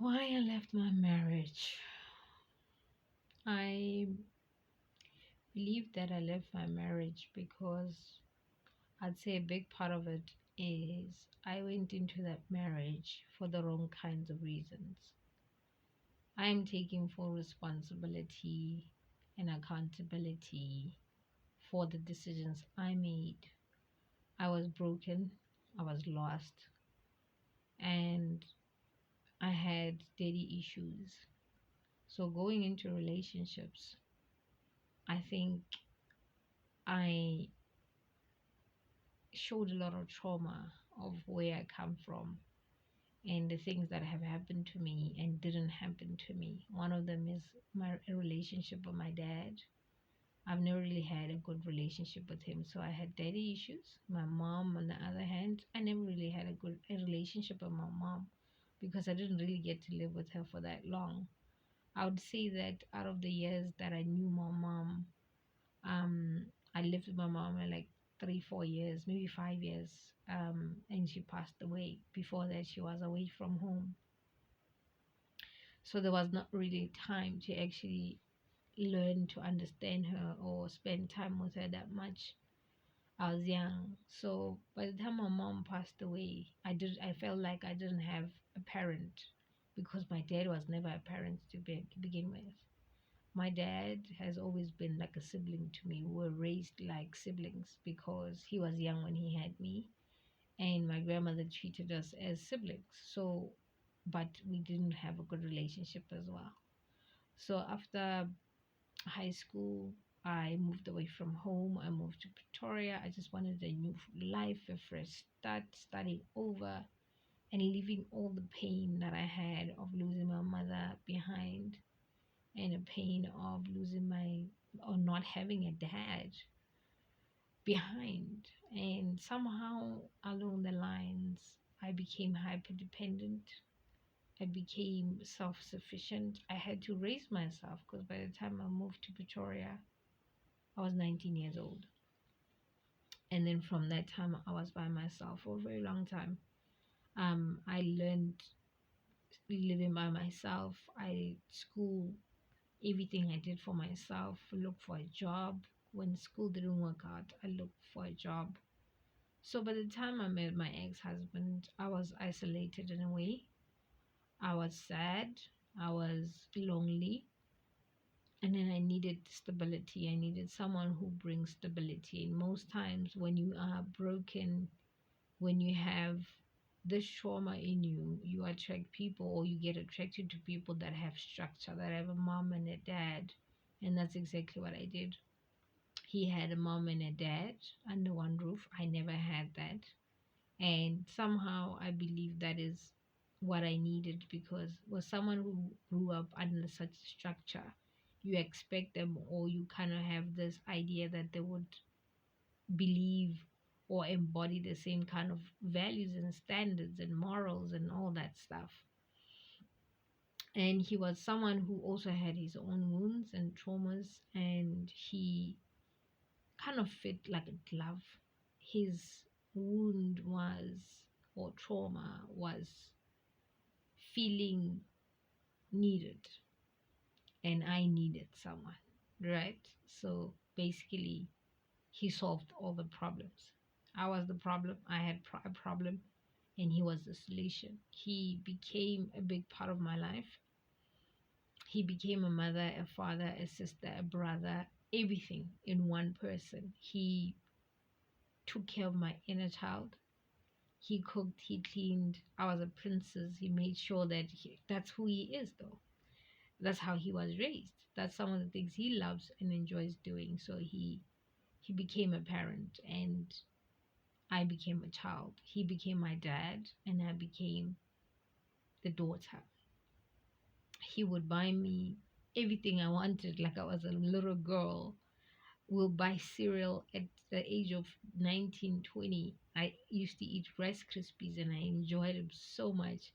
Why I left my marriage? I believe that I left my marriage because I'd say a big part of it is I went into that marriage for the wrong kinds of reasons. I am taking full responsibility and accountability for the decisions I made. I was broken, I was lost, and I had daddy issues. So going into relationships, I think I showed a lot of trauma of where I come from and the things that have happened to me and didn't happen to me. One of them is my relationship with my dad. I've never really had a good relationship with him, so I had daddy issues. My mom, on the other hand, I never really had a relationship with my mom because I didn't really get to live with her for that long. I would say that out of the years that I knew my mom, um, I lived with my mom in like 3, 4 years, maybe 5 years, and she passed away. Before that, she was away from home. So there was not really time to actually learn to understand her or spend time with her that much. I was young. So by the time my mom passed away, I felt like I didn't have a parent because my dad was never a parent to begin with. My dad has always been like a sibling to me. We were raised like siblings because he was young when he had me, and my grandmother treated us as siblings. So, but we didn't have a good relationship as well. So after high school, I moved away from home. I moved to Pretoria. I just wanted a new life, a fresh start, starting over, and leaving all the pain that I had of losing my mother behind and the pain of losing my or not having a dad behind. And somehow along the lines, I became hyper dependent. I became self sufficient. I had to raise myself because by the time I moved to Pretoria, I was 19 years old. And then from that time, I was by myself for a very long time. I learned living by myself. I school everything I did for myself, look for a job. When school didn't work out, I looked for a job. So by the time I met my ex-husband, I was isolated in a way. I was sad, I was lonely, and then I needed stability. I needed someone who brings stability. And most times when you are broken, when you have this trauma in you, you attract people or you get attracted to people that have structure, that have a mom and a dad. And that's exactly what I did. He had a mom and a dad under one roof. I never had that. And somehow I believe that is what I needed because with someone who grew up under such structure, you expect them or you kind of have this idea that they would believe or embody the same kind of values and standards and morals and all that stuff. And he was someone who also had his own wounds and traumas, and he kind of fit like a glove. His wound was, or trauma was, feeling needed, and I needed someone, right? So basically, he solved all the problems. I was the problem, I had a problem, and he was the solution. He became a big part of my life. He became a mother, a father, a sister, a brother, everything in one person. He took care of my inner child. He cooked, he cleaned. I was a princess. He made sure that that's who he is, though. That's how he was raised. That's some of the things he loves and enjoys doing. So he became a parent, and I became a child. He became my dad, and I became the daughter. He would buy me everything I wanted, like I was a little girl. We'll buy cereal at the age of 19, 20. I used to eat Rice Krispies and I enjoyed them so much.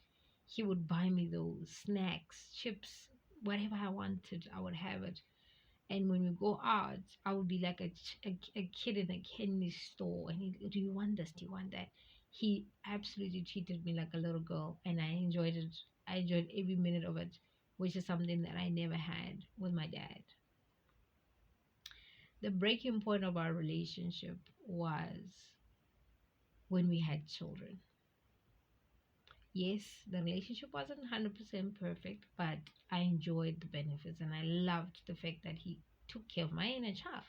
He would buy me those snacks, chips, whatever I wanted, I would have it. And when we go out, I would be like a kid in a candy store. And do you want this? Do you want that? He absolutely treated me like a little girl, and I enjoyed it I enjoyed every minute of it, which is something that I never had with my dad. The breaking point of our relationship was when we had children. Yes, the relationship wasn't 100% perfect, but I enjoyed the benefits and I loved the fact that he took care of my inner child.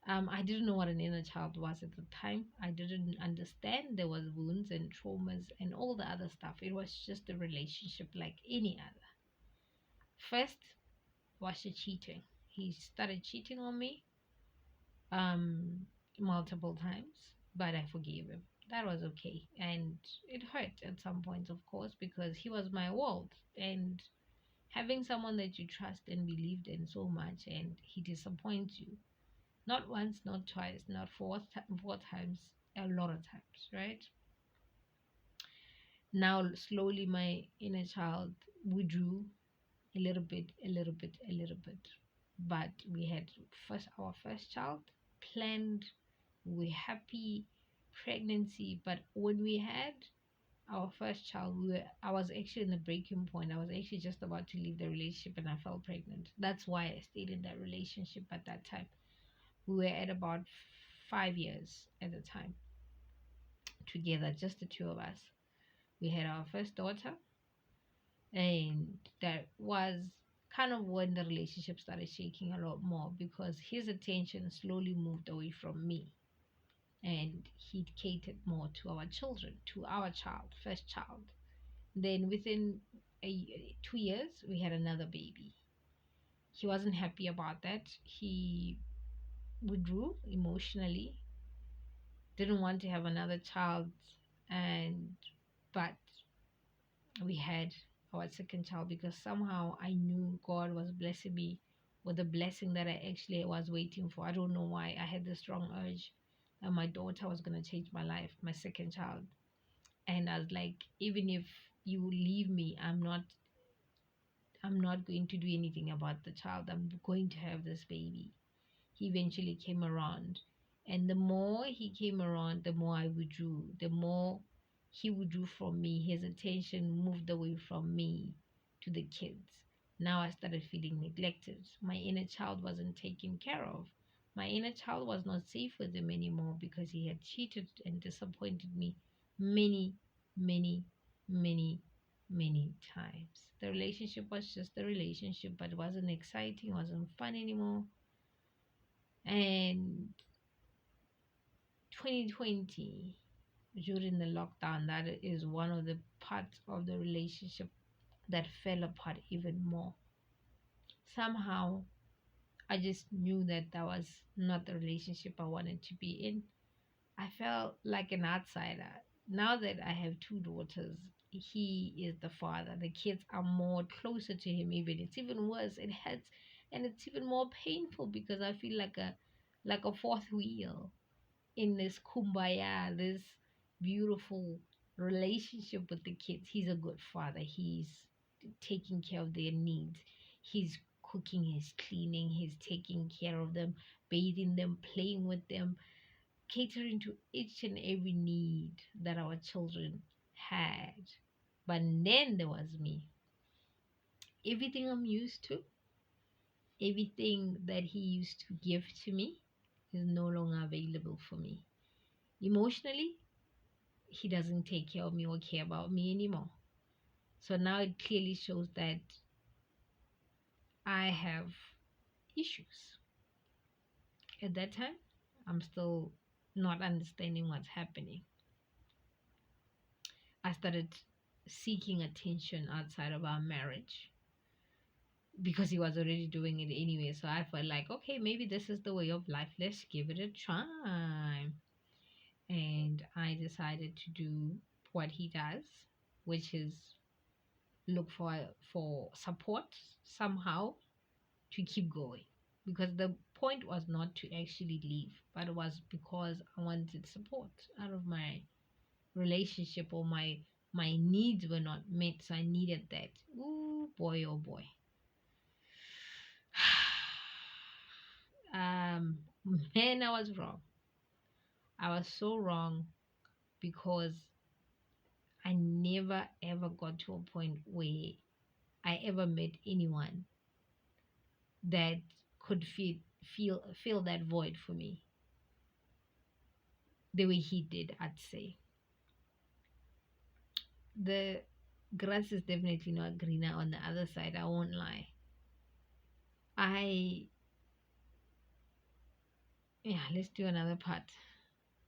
I didn't know what an inner child was at the time. I didn't understand there was wounds and traumas and all the other stuff. It was just a relationship like any other. First was the cheating. He started cheating on me um multiple times, but I forgave him. That was okay. And it hurt at some points, of course, because he was my world. And having someone that you trust and believed in so much and he disappoints you, not once, not twice, not four times, a lot of times, right? Now slowly my inner child withdrew a little bit, a little bit, a little bit. But we had first our first child planned. We happy pregnancy, but when we had our first child, I was actually in the breaking point. I was actually just about to leave the relationship and I fell pregnant. That's why I stayed in that relationship at that time. We were at about 5 years at the time together, just the two of us. We had our first daughter, and that was kind of when the relationship started shaking a lot more because his attention slowly moved away from me and he catered more to our children, to our child, first child. Then within 2 years, we had another baby. He wasn't happy about that. He withdrew emotionally, didn't want to have another child, and but we had our second child because somehow I knew God was blessing me with the blessing that I actually was waiting for. I don't know why. I had this strong urge that my daughter was going to change my life, my second child. And I was like, even if you leave me, I'm not going to do anything about the child. I'm going to have this baby. He eventually came around. And the more he came around, the more I withdrew. The more he withdrew from me, his attention moved away from me to the kids. Now I started feeling neglected. My inner child wasn't taken care of. My inner child was not safe with him anymore because he had cheated and disappointed me many, many, many, many times. The relationship was just a relationship, but it wasn't exciting, wasn't fun anymore. And 2020, during the lockdown, that is one of the parts of the relationship that fell apart even more. Somehow, I just knew that that was not the relationship I wanted to be in. I felt like an outsider. Now that I have two daughters, he is the father. The kids are more closer to him even. It's even worse. It hurts and it's even more painful because I feel like a fourth wheel in this kumbaya, this beautiful relationship with the kids. He's a good father. He's taking care of their needs. He's cooking, he's cleaning, he's taking care of them, bathing them, playing with them, catering to each and every need that our children had. But then there was me. Everything I'm used to, everything that he used to give to me is no longer available for me. Emotionally, he doesn't take care of me or care about me anymore. So now it clearly shows that I have issues. At that time, I'm still not understanding what's happening. I started seeking attention outside of our marriage because he was already doing it anyway. So I felt like, okay, maybe this is the way of life. Let's give it a try. And I decided to do what he does, which is look for support somehow to keep going. Because the point was not to actually leave, but it was because I wanted support out of my relationship, or my needs were not met, so I needed that. Ooh boy, oh boy. um Man, I was wrong. I was so wrong because I never ever got to a point where I ever met anyone that could feel that void for me the way he did. I'd say the grass is definitely not greener on the other side. I won't lie. I Yeah, let's do another part.